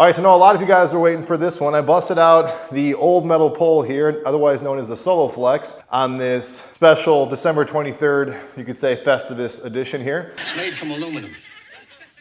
All right, so I know a lot of you guys are waiting for this one. I busted out the old metal pole here, otherwise known as the Soloflex, on this special December 23rd, you could say Festivus edition here. It's made from aluminum.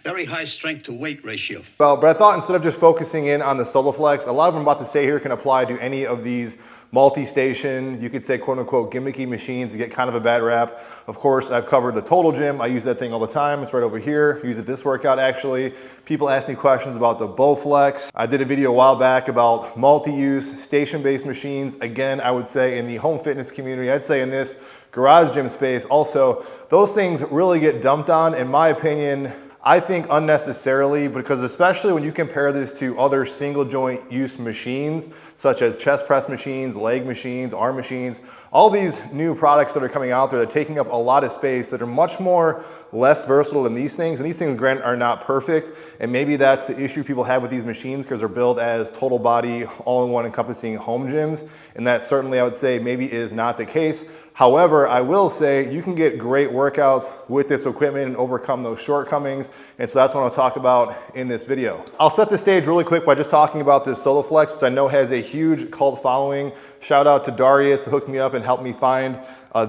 Very high strength to weight ratio. Well, but I thought instead of just focusing in on the Soloflex, a lot of them I'm about to say here can apply to any of these multi-station, you could say quote unquote gimmicky machines to get kind of a bad rap. Of course, I've covered the Total Gym. I use that thing all the time. It's right over here. Use it this workout actually. People ask me questions about the Bowflex. I did a video a while back about multi-use station-based machines. Again, I would say in the home fitness community, I'd say in this garage gym space also, those things really get dumped on, in my opinion, I think unnecessarily, because especially when you compare this to other single joint use machines, such as chest press machines, leg machines, arm machines, all these new products that are coming out there that are taking up a lot of space that are much more less versatile than these things. And these things, granted, are not perfect. And maybe that's the issue people have with these machines because they're built as total body, all-in-one encompassing home gyms. And that certainly, I would say, maybe is not the case. However, I will say you can get great workouts with this equipment and overcome those shortcomings. And so that's what I'll talk about in this video. I'll set the stage really quick by just talking about this Soloflex, which I know has a huge cult following. Shout out to Darius who hooked me up and helped me find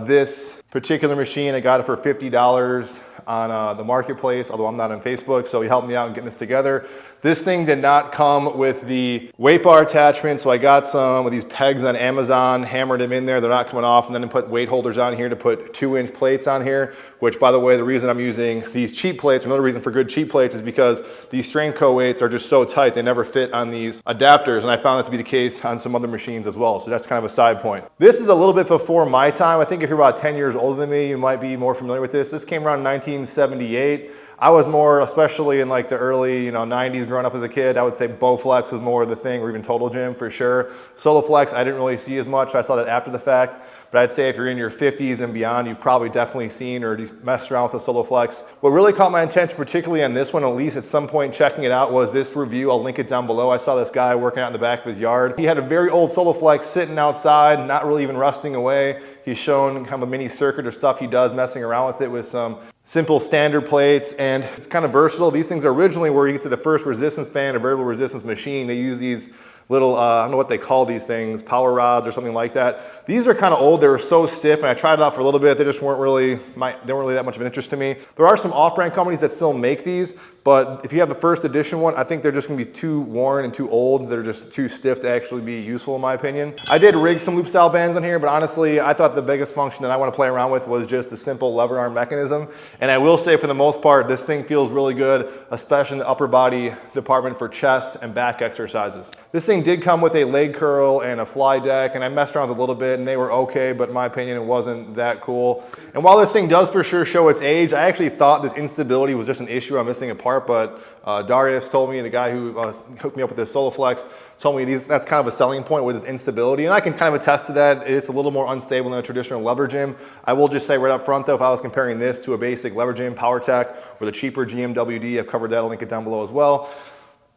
this particular machine. I got it for $50 on the marketplace, although I'm not on Facebook, so he helped me out in getting this together. This thing did not come with the weight bar attachment, so I got some of these pegs on Amazon, hammered them in there, they're not coming off, and then I put weight holders on here to put 2-inch plates on here, which, by the way, the reason I'm using these cheap plates, another reason for good cheap plates, is because these Strengthco weights are just so tight, they never fit on these adapters, and I found that to be the case on some other machines as well, so that's kind of a side point. This is a little bit before my time. I think if you're about 10 years older than me, you might be more familiar with this. This came around 1978. I was more, especially in like the early 90s growing up as a kid, I would say Bowflex was more the thing, or even Total Gym for sure. Soloflex, I didn't really see as much. I saw that after the fact. But I'd say if you're in your 50s and beyond, you've probably definitely seen or just messed around with the Soloflex. What really caught my attention, particularly on this one, at least at some point checking it out, was this review. I'll link it down below. I saw this guy working out in the back of his yard. He had a very old Soloflex sitting outside, not really even rusting away. He's shown kind of a mini circuit or stuff he does messing around with it with some simple standard plates, and it's kind of versatile. These things are originally where you get to the first resistance band, a variable resistance machine. They use these little, I don't know what they call these things, power rods or something like that. These are kind of old. They were so stiff, and I tried it out for a little bit. They just weren't really, they weren't really that much of an interest to me. There are some off-brand companies that still make these, but if you have the first edition one, I think they're just gonna be too worn and too old. They're just too stiff to actually be useful in my opinion. I did rig some loop style bands on here, but honestly, I thought the biggest function that I wanna play around with was just the simple lever arm mechanism. And I will say for the most part, this thing feels really good, especially in the upper body department for chest and back exercises. This thing did come with a leg curl and a fly deck, and I messed around with it a little bit and they were okay, but in my opinion, it wasn't that cool. And while this thing does for sure show its age, I actually thought this instability was just an issue I'm missing a part, but Darius told me, the guy who hooked me up with this Soloflex, told me that's kind of a selling point with its instability, and I can kind of attest to that. It's a little more unstable than a traditional lever gym. I will just say right up front though, if I was comparing this to a basic lever gym, Powertec, or the cheaper GMWD, I've covered that, I'll link it down below as well.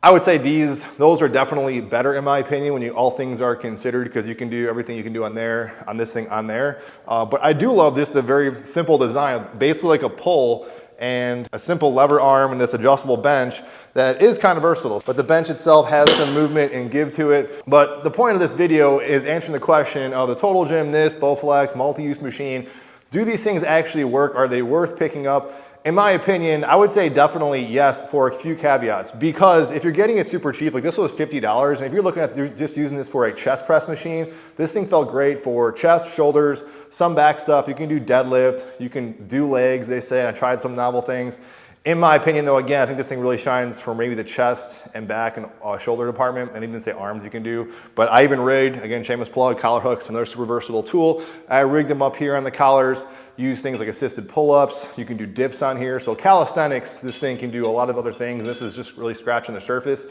I would say those are definitely better in my opinion when all things are considered, because you can do everything you can do on there, on this thing on there. But I do love just the very simple design, basically like a pull and a simple lever arm and this adjustable bench that is kind of versatile. But the bench itself has some movement and give to it. But the point of this video is answering the question of the Total Gym, this Bowflex, multi-use machine. Do these things actually work? Are they worth picking up? In my opinion, I would say definitely yes, for a few caveats. Because if you're getting it super cheap, like this was $50, and if you're looking at just using this for a chest press machine, this thing felt great for chest, shoulders, some back stuff. You can do deadlift, you can do legs, they say, and I tried some novel things. In my opinion though, again, I think this thing really shines for maybe the chest and back and shoulder department, and even say arms you can do. But I even rigged, again, shameless plug, collar hooks, another super versatile tool. I rigged them up here on the collars, use things like assisted pull-ups. You can do dips on here. So calisthenics, this thing can do a lot of other things. This is just really scratching the surface.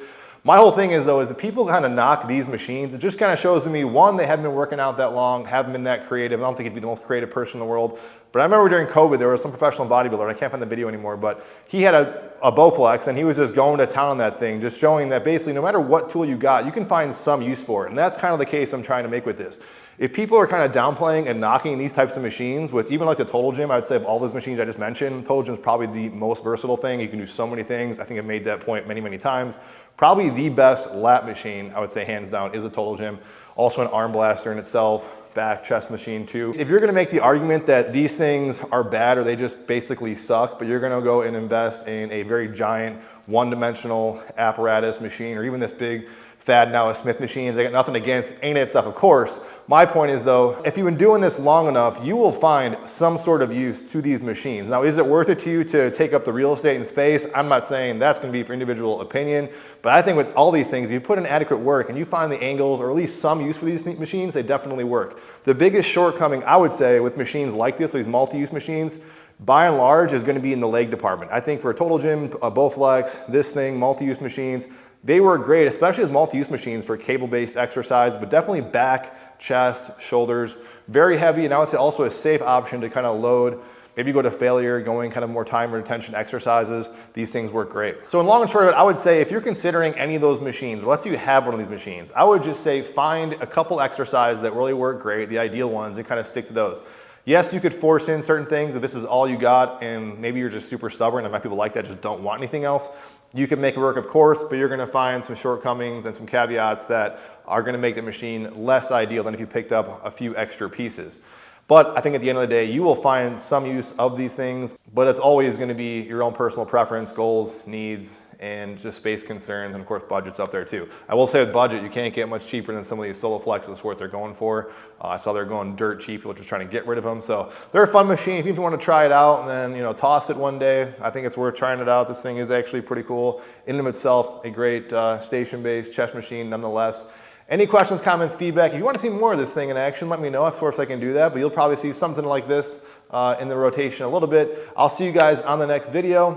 My whole thing is though, is that people kind of knock these machines. It just kind of shows to me, one, they haven't been working out that long, haven't been that creative. I don't think he'd be the most creative person in the world. But I remember during COVID, there was some professional bodybuilder, and I can't find the video anymore, but he had a a Bowflex, and he was just going to town on that thing, just showing that basically no matter what tool you got, you can find some use for it. And that's kind of the case I'm trying to make with this. If people are kind of downplaying and knocking these types of machines, with even like the Total Gym, I would say of all those machines I just mentioned, Total Gym is probably the most versatile thing. You can do so many things. I think I've made that point many, many times. Probably the best lat machine, I would say hands down, is a Total Gym. Also an arm blaster in itself, back chest machine too. If you're gonna make the argument that these things are bad or they just basically suck, but you're gonna go and invest in a very giant one-dimensional apparatus machine, or even this big fad now of Smith machines, I got nothing against any of that stuff, of course. My point is though, if you've been doing this long enough, you will find some sort of use to these machines. Now, is it worth it to you to take up the real estate and space? I'm not saying that's gonna be for individual opinion, but I think with all these things, you put in adequate work and you find the angles or at least some use for these machines, they definitely work. The biggest shortcoming, I would say, with machines like this, these multi-use machines, by and large, is gonna be in the leg department. I think for a Total Gym, a Bowflex, this thing, multi-use machines, they work great, especially as multi-use machines for cable-based exercise, but definitely back, chest, shoulders, very heavy, and I would say also a safe option to kind of load, maybe go to failure, going kind of more time retention exercises. These things work great. So in long and short of it, I would say if you're considering any of those machines, or let's say you have one of these machines, I would just say find a couple exercises that really work great, the ideal ones, and kind of stick to those. Yes, you could force in certain things if this is all you got and maybe you're just super stubborn, and my people like that, just don't want anything else. You can make it work, of course, but you're gonna find some shortcomings and some caveats that are gonna make the machine less ideal than if you picked up a few extra pieces. But I think at the end of the day, you will find some use of these things, but it's always gonna be your own personal preference, goals, needs, and just space concerns, and of course budget's up there too. I will say with budget, you can't get much cheaper than some of these Soloflexes for what they're going for. I saw they're going dirt cheap, people are just trying to get rid of them. So they're a fun machine. If you want to try it out and then toss it one day, I think it's worth trying it out. This thing is actually pretty cool. In and of itself, a great station-based chest machine nonetheless. Any questions, comments, feedback? If you want to see more of this thing in action, let me know. Of course I can do that, but you'll probably see something like this in the rotation a little bit. I'll see you guys on the next video.